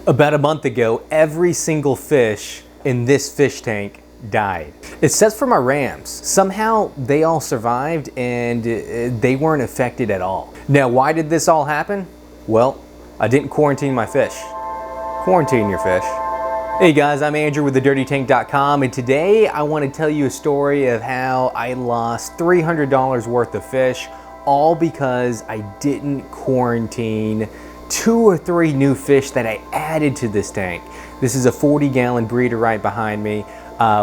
About a month ago, every single fish in this fish tank died. Except for my rams. Somehow they all survived and they weren't affected at all. Now, why did this all happen? Well, I didn't quarantine my fish. Quarantine your fish. Hey guys, I'm Andrew with thedirtytank.com, and today I want to tell you a story of how I lost $300 worth of fish, all because I didn't quarantine 2 or 3 new fish that I added to this tank. This is a 40-gallon breeder right behind me.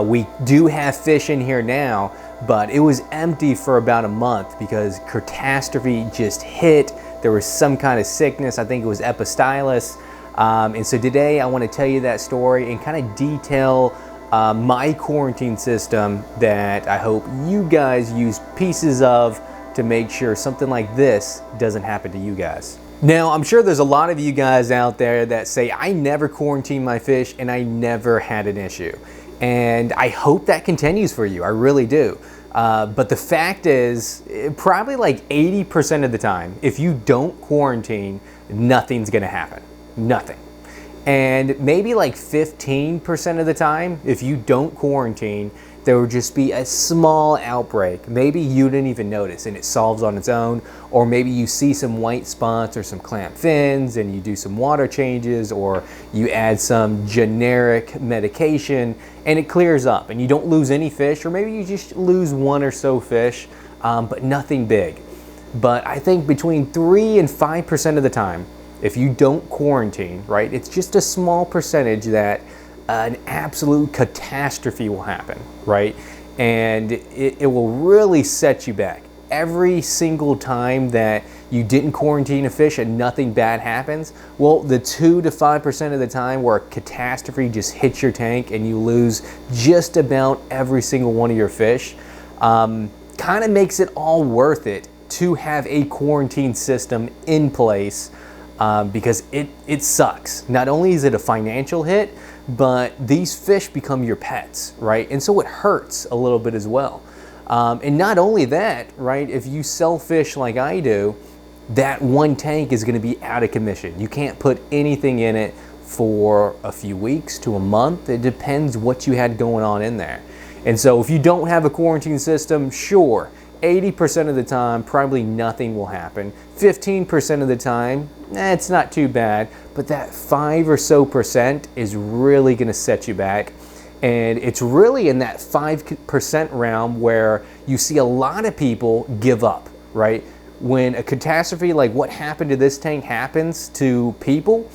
We do have fish in here now, but it was empty for about a month because catastrophe just hit. There was some kind of sickness, I think it was Epistylis. And so today I want to tell you that story and kind of detail my quarantine system that I hope you guys use pieces of to make sure something like this doesn't happen to you guys. Now, I'm sure there's a lot of you guys out there that say, I never quarantine my fish and I never had an issue. And I hope that continues for you, I really do. But the fact is, probably like 80% of the time, if you don't quarantine, nothing's gonna happen, nothing. And maybe like 15% of the time, if you don't quarantine, there would just be a small outbreak. Maybe you didn't even notice and it solves on its own, or maybe you see some white spots or some clamped fins and you do some water changes, or you add some generic medication and it clears up and you don't lose any fish, or maybe you just lose 1 or so fish, but nothing big. But I think between 3 and 5% of the time, if you don't quarantine, right, it's just a small percentage that an absolute catastrophe will happen, right? And it will really set you back. Every single time that you didn't quarantine a fish and nothing bad happens, well, the 2 to 5% of the time where a catastrophe just hits your tank and you lose just about every single one of your fish, kind of makes it all worth it to have a quarantine system in place. Because it sucks. Not only is it a financial hit, but these fish become your pets, right? And so it hurts a little bit as well. And not only that, right? If you sell fish like I do, that one tank is gonna be out of commission. You can't put anything in it for a few weeks to a month. It depends what you had going on in there. And so if you don't have a quarantine system, sure, 80% of the time, probably nothing will happen. 15% of the time, it's not too bad, but that 5 or so percent is really gonna set you back. And it's really in that 5% realm where you see a lot of people give up, right? When a catastrophe like what happened to this tank happens to people,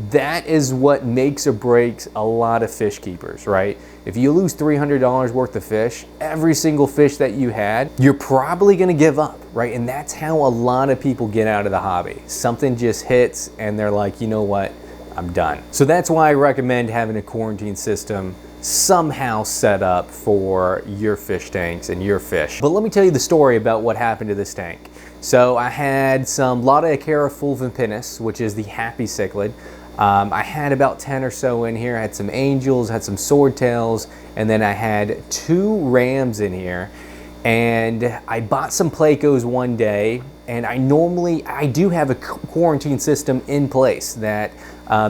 that is what makes or breaks a lot of fish keepers, right? If you lose $300 worth of fish, every single fish that you had, you're probably gonna give up, right? And that's how a lot of people get out of the hobby. Something just hits and they're like, you know what, I'm done. So that's why I recommend having a quarantine system somehow set up for your fish tanks and your fish. But let me tell you the story about what happened to this tank. So I had some Lotta fulvipinnis, which is the happy cichlid. I had about 10 or so in here. I had some angels, had some swordtails, and then I had 2 rams in here. And I bought some plecos one day, and I do have a quarantine system in place that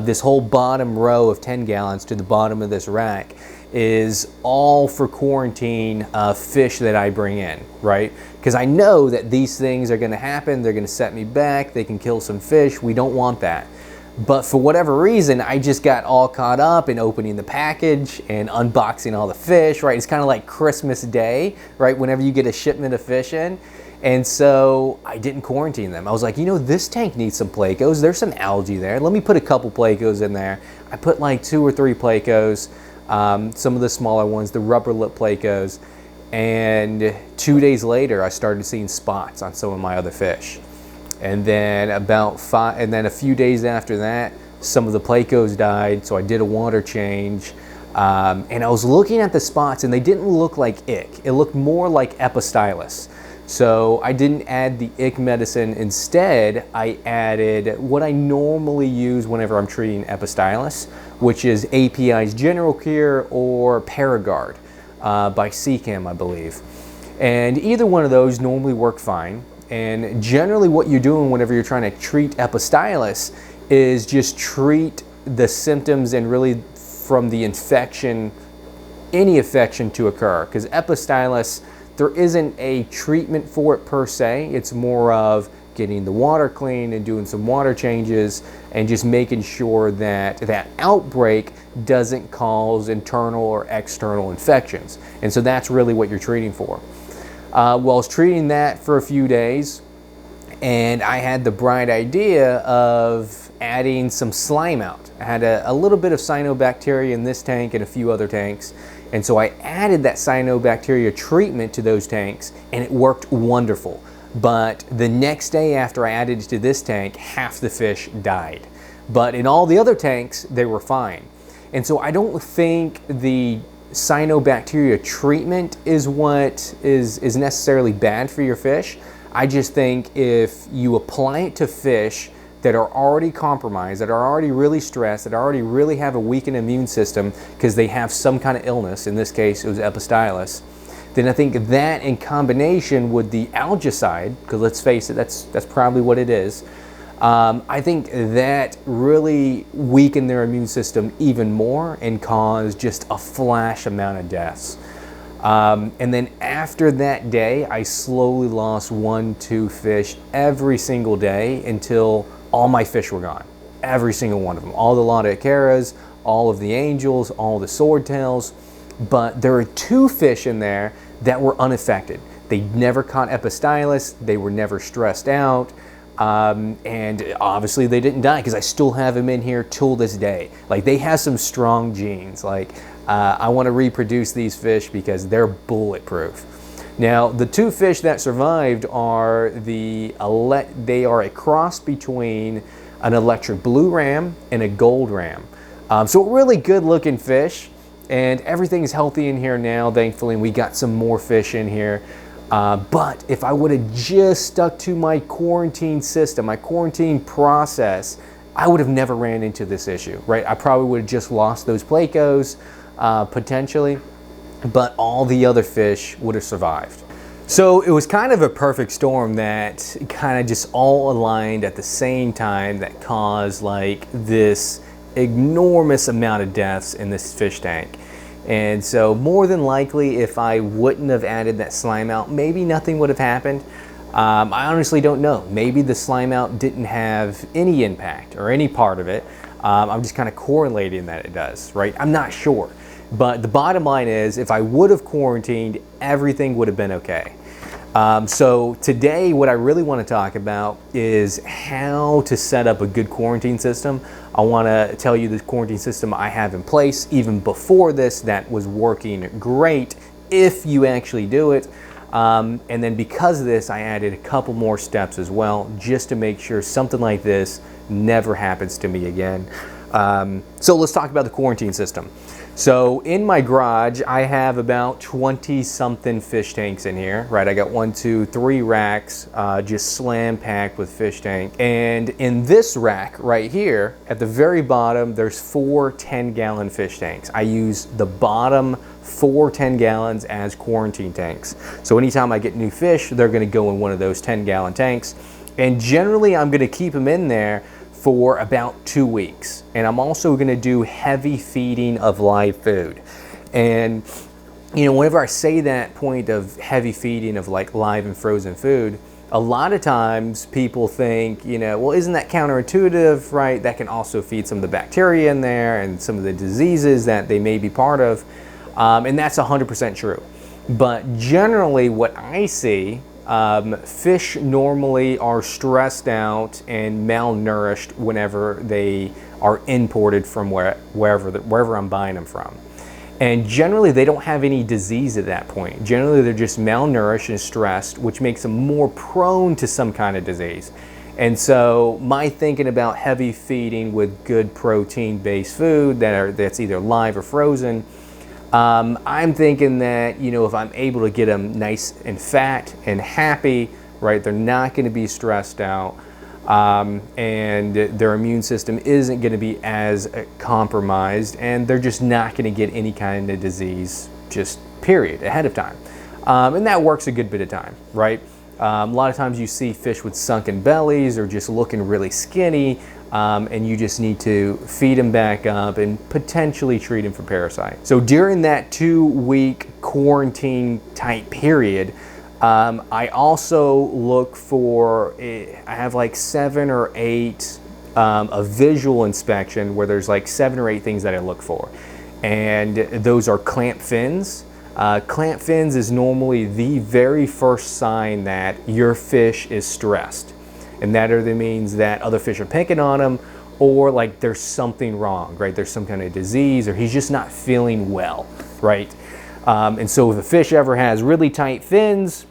this whole bottom row of 10 gallons to the bottom of this rack is all for quarantine fish that I bring in, right? Because I know that these things are gonna happen, they're gonna set me back, they can kill some fish, we don't want that. But for whatever reason, I just got all caught up in opening the package and unboxing all the fish, right? It's kind of like Christmas Day, right? Whenever you get a shipment of fish in. And so I didn't quarantine them. I was like, you know, this tank needs some plecos. There's some algae there. Let me put a couple plecos in there. I put like 2 or 3 plecos, some of the smaller ones, the rubber lip plecos. And 2 days later, I started seeing spots on some of my other fish. And then a few days after that, some of the plecos died, so I did a water change. And I was looking at the spots and they didn't look like ick. It looked more like Epistylis. So I didn't add the ick medicine. Instead, I added what I normally use whenever I'm treating Epistylis, which is API's General Cure or Paragard by Seachem, I believe. And either one of those normally work fine. And generally what you're doing whenever you're trying to treat Epistylis is just treat the symptoms and really from the infection, any infection to occur. Because Epistylis, there isn't a treatment for it per se. It's more of getting the water clean and doing some water changes and just making sure that that outbreak doesn't cause internal or external infections. And so that's really what you're treating for. Well, I was treating that for a few days, and I had the bright idea of adding some slime out. I had a little bit of cyanobacteria in this tank and a few other tanks, and so I added that cyanobacteria treatment to those tanks, and it worked wonderful. But the next day after I added it to this tank, half the fish died. But in all the other tanks, they were fine. And so I don't think the cyanobacteria treatment is what is necessarily bad for your fish. I just think if you apply it to fish that are already compromised, that are already really stressed, that already really have a weakened immune system because they have some kind of illness, in this case it was Epistylis, then I think that in combination with the algicide, because let's face it, that's probably what it is, I think that really weakened their immune system even more and caused just a flash amount of deaths. And then after that day, I slowly lost 1-2 fish every single day until all my fish were gone. Every single one of them. All the Laudicaras, all of the angels, all the swordtails. But there are 2 fish in there that were unaffected. They never caught Epistylis, they were never stressed out, and obviously they didn't die because I still have them in here till this day. Like, they have some strong genes. Like, I want to reproduce these fish because they're bulletproof. Now, the 2 fish that survived are they are a cross between an electric blue ram and a gold ram. So really good looking fish. And everything is healthy in here now, thankfully, and we got some more fish in here. But if I would have just stuck to my quarantine system, my quarantine process, I would have never ran into this issue, right? I probably would have just lost those plecos, potentially, but all the other fish would have survived. So it was kind of a perfect storm that kind of just all aligned at the same time that caused like this enormous amount of deaths in this fish tank. And so more than likely, if I wouldn't have added that slime out, maybe nothing would have happened. I honestly don't know. Maybe the slime out didn't have any impact or any part of it. I'm just kind of correlating that it does, right? I'm not sure. But the bottom line is, if I would have quarantined, everything would have been okay. So today, what I really want to talk about is how to set up a good quarantine system. I want to tell you the quarantine system I have in place even before this that was working great if you actually do it. And then because of this, I added a couple more steps as well, just to make sure something like this never happens to me again. So let's talk about the quarantine system. So in my garage, I have about 20 something fish tanks in here, right? I got 1, 2, 3 racks, just slam packed with fish tank. And in this rack right here, at the very bottom, there's 4 10-gallon fish tanks. I use the bottom 4 10 gallons as quarantine tanks. So anytime I get new fish, they're gonna go in one of those 10-gallon tanks. And generally, I'm gonna keep them in there for about 2 weeks. And I'm also gonna do heavy feeding of live food. And you know, whenever I say that point of heavy feeding of like live and frozen food, a lot of times people think, you know, well, isn't that counterintuitive, right? That can also feed some of the bacteria in there and some of the diseases that they may be part of. And that's 100% true. But generally what I see, fish normally are stressed out and malnourished whenever they are imported from wherever I'm buying them from. And generally they don't have any disease at that point. Generally they're just malnourished and stressed, which makes them more prone to some kind of disease. And so my thinking about heavy feeding with good protein-based food that's either live or frozen, I'm thinking that, you know, if I'm able to get them nice and fat and happy, right, they're not going to be stressed out, and their immune system isn't going to be as compromised, and they're just not going to get any kind of disease, just period, ahead of time. And that works a good bit of time, right? A lot of times you see fish with sunken bellies or just looking really skinny. and you just need to feed them back up and potentially treat them for parasites. So during that 2-week quarantine type period, I also look for, I have like 7 or 8 a visual inspection where there's like 7 or 8 things that I look for, and those are clamp fins. Clamp fins is normally the very first sign that your fish is stressed, and that either means that other fish are picking on him, or like there's something wrong, right? There's some kind of disease, or he's just not feeling well, right? And so if a fish ever has really tight fins,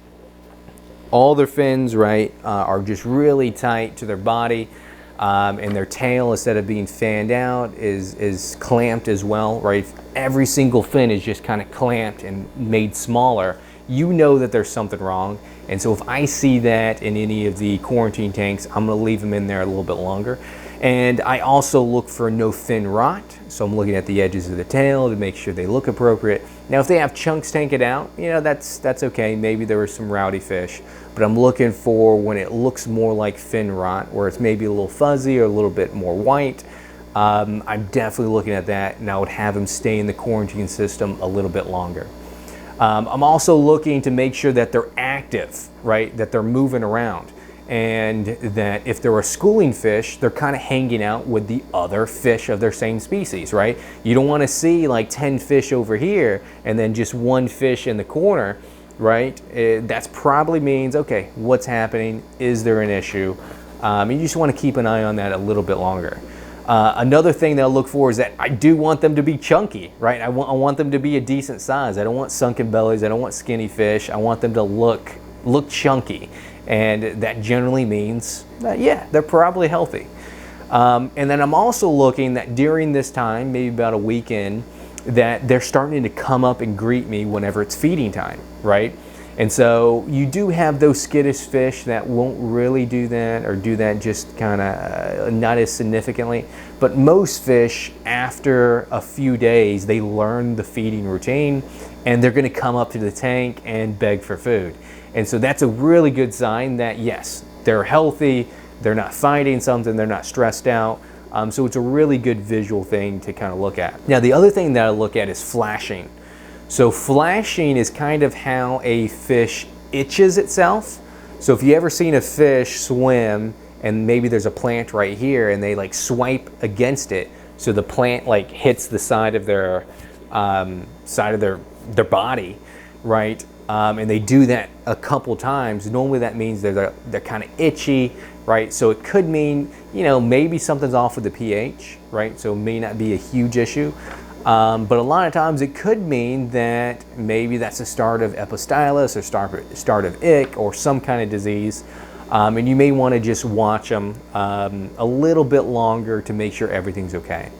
all their fins, right, are just really tight to their body, and their tail, instead of being fanned out, is clamped as well, right? If every single fin is just kind of clamped and made smaller, you know that there's something wrong. And so if I see that in any of the quarantine tanks, I'm going to leave them in there a little bit longer. And I also look for no fin rot, so I'm looking at the edges of the tail to make sure they look appropriate. Now if they have chunks taken out, you know, that's okay. Maybe there were some rowdy fish, but I'm looking for when it looks more like fin rot, where it's maybe a little fuzzy or a little bit more white. I'm definitely looking at that, and I would have them stay in the quarantine system a little bit longer. I'm also looking to make sure that they're active, right? That they're moving around, and that if they're a schooling fish, they're kind of hanging out with the other fish of their same species, right? You don't want to see like 10 fish over here and then just 1 fish in the corner, right? That probably means, okay, what's happening? Is there an issue? You just want to keep an eye on that a little bit longer. Another thing that I look for is that I do want them to be chunky, right? I want them to be a decent size. I don't want sunken bellies. I don't want skinny fish. I want them to look chunky. And that generally means that, yeah, they're probably healthy. And then I'm also looking that during this time, maybe about a week in, that they're starting to come up and greet me whenever it's feeding time, right? And so you do have those skittish fish that won't really do that, or do that just kind of not as significantly. But most fish, after a few days, they learn the feeding routine, and they're going to come up to the tank and beg for food. And so that's a really good sign that, yes, they're healthy, they're not fighting something, they're not stressed out. So it's a really good visual thing to kind of look at. Now, the other thing that I look at is flashing. So flashing is kind of how a fish itches itself. So if you ever seen a fish swim and maybe there's a plant right here and they like swipe against it, so the plant like hits the side of their body, right? And they do that a couple times. Normally that means they're kind of itchy, right? So it could mean, you know, maybe something's off with the pH, right? So it may not be a huge issue. But a lot of times it could mean that maybe that's the start of epistylis, or start of ick, or some kind of disease. And you may want to just watch them a little bit longer to make sure everything's okay.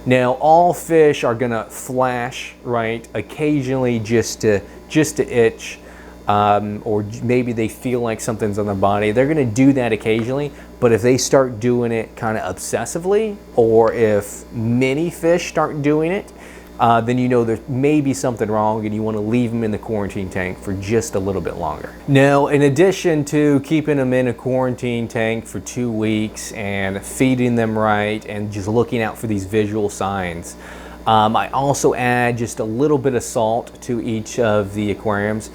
Now, all fish are gonna flash, right? Occasionally just to itch, or maybe they feel like something's on their body. They're gonna do that occasionally, but if they start doing it kind of obsessively, or if many fish start doing it, then you know there may be something wrong, and you want to leave them in the quarantine tank for just a little bit longer. Now, in addition to keeping them in a quarantine tank for 2 weeks and feeding them right and just looking out for these visual signs, I also add just a little bit of salt to each of the aquariums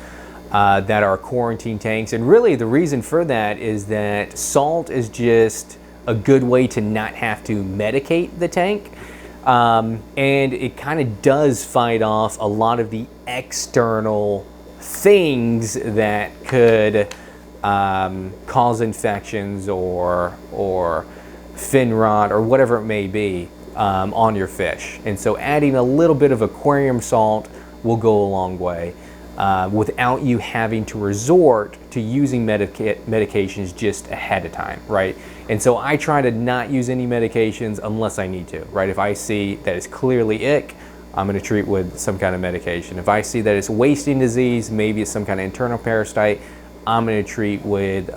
that are quarantine tanks. And really the reason for that is that salt is just a good way to not have to medicate the tank. And it kind of does fight off a lot of the external things that could cause infections or fin rot or whatever it may be on your fish. And so adding a little bit of aquarium salt will go a long way without you having to resort to using medications just ahead of time, right? And so I try to not use any medications unless I need to, right? If I see that it's clearly ick, I'm going to treat with some kind of medication. If I see that it's wasting disease, maybe it's some kind of internal parasite, I'm going to treat with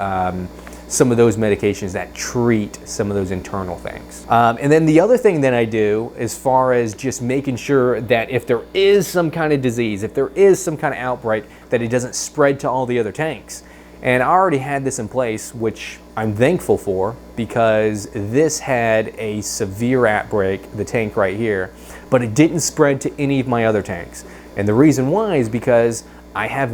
some of those medications that treat some of those internal things. And then the other thing that I do, as far as just making sure that if there is some kind of disease, if there is some kind of outbreak, that it doesn't spread to all the other tanks. And I already had this in place, which I'm thankful for, because this had a severe outbreak, the tank right here, but it didn't spread to any of my other tanks. And the reason why is because I have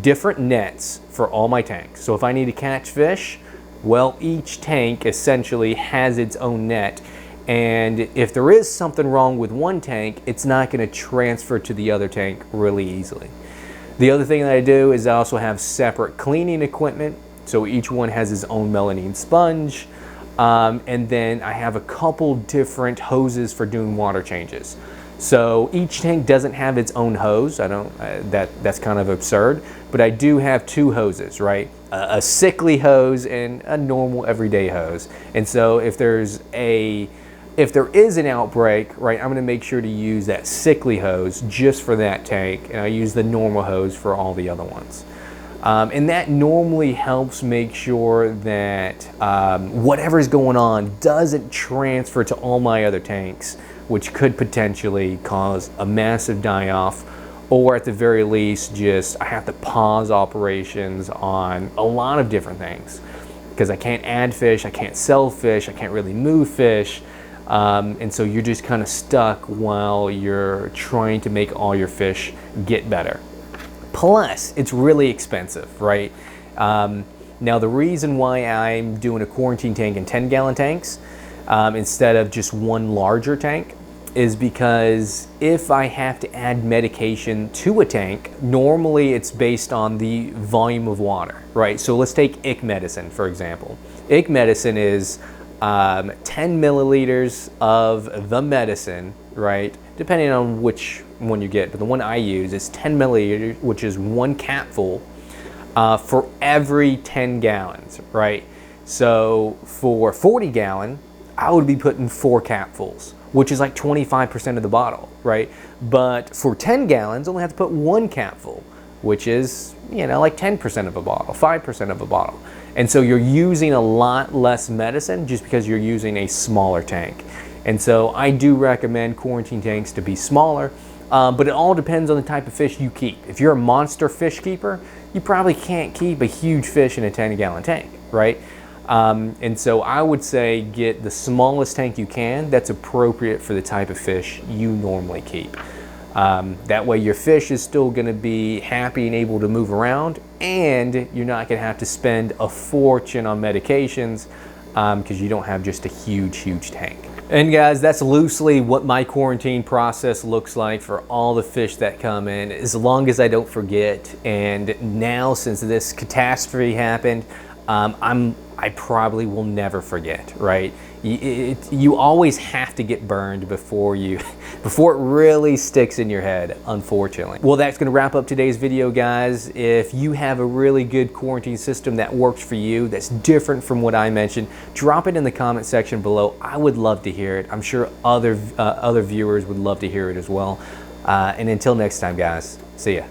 different nets for all my tanks. So if I need to catch fish, well, each tank essentially has its own net. And if there is something wrong with one tank, it's not going to transfer to the other tank really easily. The other thing that I do is I also have separate cleaning equipment. So each one has its own melamine sponge. And then I have a couple different hoses for doing water changes. So each tank doesn't have its own hose. That's kind of absurd, but I do have two hoses, right? A sickly hose and a normal everyday hose. And so if there is an outbreak, right, I'm gonna make sure to use that sickly hose just for that tank, and I use the normal hose for all the other ones. And that normally helps make sure that whatever's going on doesn't transfer to all my other tanks, which could potentially cause a massive die-off, or at the very least, just I have to pause operations on a lot of different things because I can't add fish, I can't sell fish, I can't really move fish. And so you're just kind of stuck while you're trying to make all your fish get better. Plus, it's really expensive, right? Now, the reason why I'm doing a quarantine tank in 10-gallon tanks instead of just one larger tank is because if I have to add medication to a tank, normally it's based on the volume of water, right? So let's take ick medicine, for example. Ick medicine is 10 milliliters of the medicine, right? Depending on which one you get, but the one I use is 10 milliliters, which is one capful for every 10 gallons, right? So for 40 gallon, I would be putting 4 capfuls, which is like 25% of the bottle, right? But for 10 gallons, I only have to put 1 capful, which is, you know, like 10% of a bottle, 5% of a bottle. And so you're using a lot less medicine just because you're using a smaller tank. And so I do recommend quarantine tanks to be smaller, but it all depends on the type of fish you keep. If you're a monster fish keeper, you probably can't keep a huge fish in a 10-gallon tank, right? And so I would say get the smallest tank you can that's appropriate for the type of fish you normally keep. That way your fish is still going to be happy and able to move around, and you're not going to have to spend a fortune on medications because you don't have just a huge tank. And guys, that's loosely what my quarantine process looks like for all the fish that come in, as long as I don't forget. And now, since this catastrophe happened, I probably will never forget, right? You always have to get burned before it really sticks in your head, unfortunately. Well, that's gonna wrap up today's video, guys. If you have a really good quarantine system that works for you, that's different from what I mentioned, drop it in the comment section below. I would love to hear it. I'm sure other viewers would love to hear it as well. And until next time, guys, see ya.